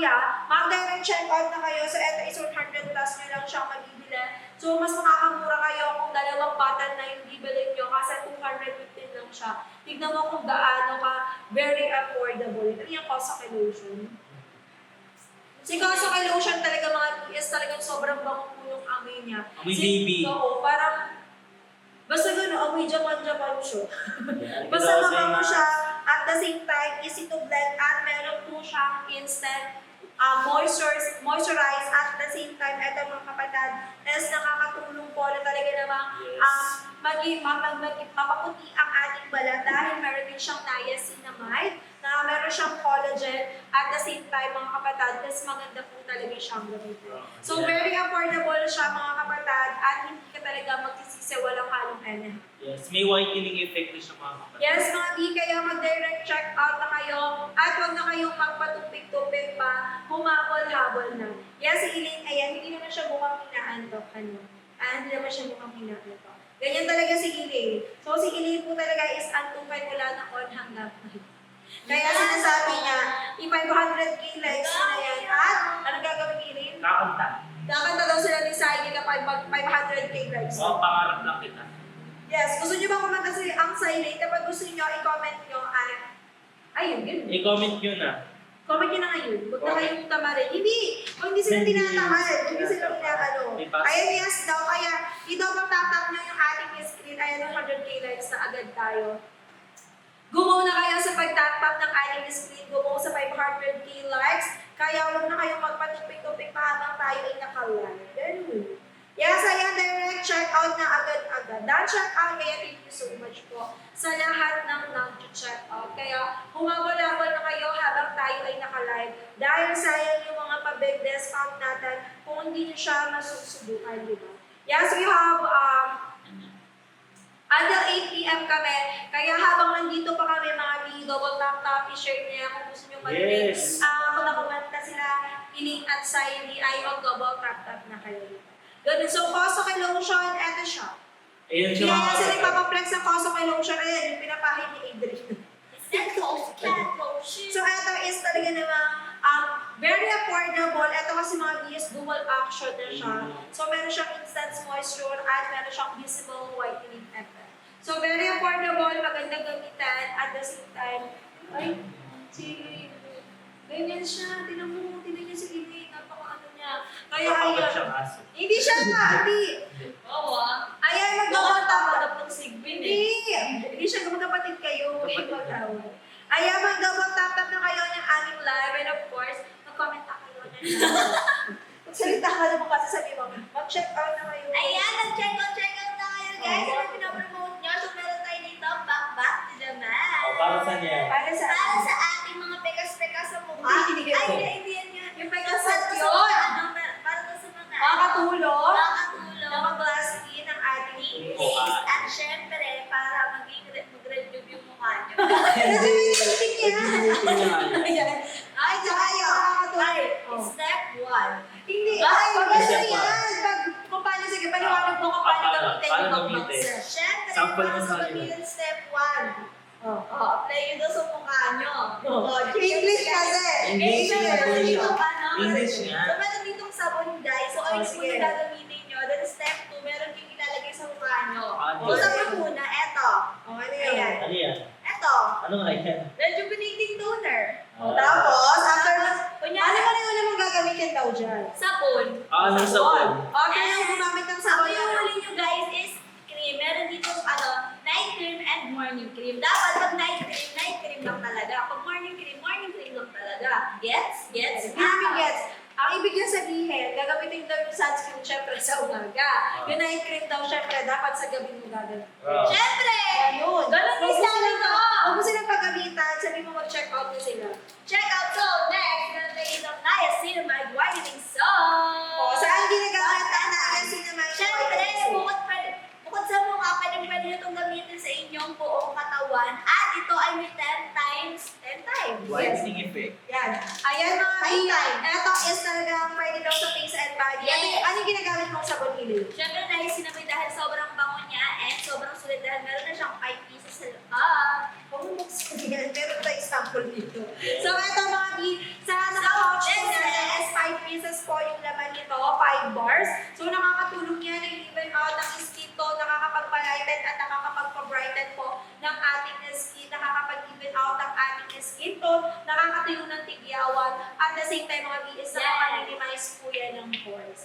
mag-direct check out na kayo. So, ito is 100 plus nyo lang siyang mabibili. So, mas makakamura kayo kung dalawang bottle na yung bibili nyo kasi 215 lang siya. Tignan mo kung gaano ka very affordable. Ito yung Kosaki lotion. Si Kosaki lotion talaga mga yes, talagang sobrang bango po yung amoy niya. Amoy baby. Oo, parang basta gano'n, amoy Japan siya. Basta Ito, mabango siya, at the same time, easy to blend, at meron po siyang instant moisturize, at the same time, ito mga kapatid, is nakakatulong po na talaga namang mapaputi ang ating balat dahil meron din siyang niacinamide, na meron siyang collagen, at the same time, mga kapatid, mas maganda po talaga siyang gamitin. So, very affordable siya, mga kapatid, at hindi ka talaga magsisisi, walang halong NH. Yes, may whitening effect na siya mga kapatid. Yes, mga di kaya mag-direct check out na kayo, at huwag na kayong magpatupik-tupik pa, humabol-habol na. Yes, si Elaine, ayan, hindi naman siya mukhang hinaantok, hindi naman siya mukhang hinaantok. Ganyan talaga si Elaine. So, si Elaine po talaga is antukan mula na on hanggang ngayon. Kaya sinasabi niya, i-500k likes na yan. At, anong gagawin ni Elaine? Kakanta. Kakanta daw sila ni Sai na 500k likes. Oo, pangarap lang kita. Yes, gusto niyo ba kumanta ang Silent? Kapag gusto niyo, i-comment niyo ayun, yun. I-comment nyo na. Comment niyo na ngayon. Huwag na kayong tamarin. Hindi sila tinatamad. Hindi sila pinakano. Ayan, yes daw. Kaya, i-double tap niyo yung ating screen. Ayan, 100k likes na agad tayo. Gumaw na kayo sa pag-tap-tap ng ating screen. Gumaw sa 500k likes. Kaya, huwag na kayong magpatupik-tupik pa habang tayo ay naka-live. Ganun. Yes, ayan, direct check out na agad-agad. That check out, kaya thank you so much po sa lahat ng nag-check out. Kaya humabol-habol na kayo habang tayo ay naka-live. Dahil sayang yung mga pa-big discount natin kung hindi nyo siya masusubukan, di ba? Yes, we have until 8 p.m. kami. Kaya habang nandito pa kami, mga double tap-tap, i-share niya kung gusto nyo mag-link. Yes. Kung nakomenta sila, i-link at sign ay mag-double tap-tap na kayo. Ganun. So, Kosaki lotion, eto siya. Ayun siya mga Kaya kasi kapatid. nagpapaplex ng Kosaki lotion, ayan, yung pinapahid ni Adrian. So, eto is talaga namang very affordable. Ito kasi mga BS dual action na siya. So, meron siyang instant moisture at meron siyang visible whitening effect. So, very affordable, magandang gamitan, at the same time, ganyan siya. Tinan niya si Lily, napaka-ano niya. Kaya Kapagod ayun. siyang aso. Hindi siya hindi. Oo Ayan, mag-double tap. Hindi siya magkapatid kayo. Ayan, mag-double tap na kayo ng aming live. And of course, mag-comment na kayo na magsalita ka naman kasi sabi mo, mag-check out na kayo. Ayan, nag-check out na kayo guys. Ano pinapromote nyo? So meron tayo dito, back to the man. O, para saan yan? Para sa Para sa ating mga pekas-pekas sa mukha. Hindi. Hindi yan yun. Yung pekas Para to sa yun. mga, para to sa mga, Makakatulong na makakatulong. mag-glass skin ang ating Face. At syempre, para mag-review yung mukha nyo. Ayan. Ay, tsaka yun. Ay, Oh. step 1. Hindi. Ay, Pag step ano one. yan? Kung paano, sige, paliwanag mo kung paano gamitin Paano yung gamitin? boxer. Syempre, Sample para mo sa sa akin. gamitin step 1. Oh. Apply yun daw sa mukha nyo. English kasi. English Meron nga. dito, ano? English nga. So, meron ditong sabon, guys. So, ayun sige. muna gagamitin nyo. Then, step 2, meron kayong ilalagay sa mukha nyo. Ano? So, sabon muna, eto. Oh, ano Ayan. yan? Ano yan? Eto. Ano nga yan? Rejuvenating toner. Tapos, after ano Kunyari, ba na yung unang gagamitin daw dyan? sabon. Anong sabon? After nang gumamit ng Ako sabon yung huli nyo, guys, is cream. Meron dito, night cream and morning cream. Dapat pag night cream lang talaga. Pag morning cream lang talaga. Gets? Gets? Hindi namin gets. Ang ibig niya sabihin, gagamitin daw yung sunscreen syempre sa umaga. Yung night cream daw syempre dapat sa gabi mo gagawin. Syempre! Ayun. Ganun din sabi ko. Huwag mo silang paggamitan, sabi mo mag-check out na sila. Check out. So, next, meron tayo itong niacinamide whitening soap. O, saan ginagamit ang niacinamide? Syempre, bukod sa mukha, pwede nyo itong gamitin sa inyong buong katawan. At ito ay may 10 times. Whitening effect. Yan. Ayan mga Time. kaibigan. Ito is talagang pwede daw sa face and body. Yes. Ano yung ginagamit mong sabon, Hili? Syempre, niacinamide dahil sobrang bango niya and sobrang sulit dahil meron na siyang 5 pieces sa loob. Huwag mo magsabihan. Meron tayong sample dito. Yes. So, ito mga sa naka-couch Next, 5 bars. So, nakakatulong yan na even out ang skin tone, nakakapag-lighten at nakakapag-brighten po ng ating skin, nakakapag-even out ang ating skin tone, nakakatulong ng tigyawan, at the same time mga BS, nakaka-minimize po yan ng pores.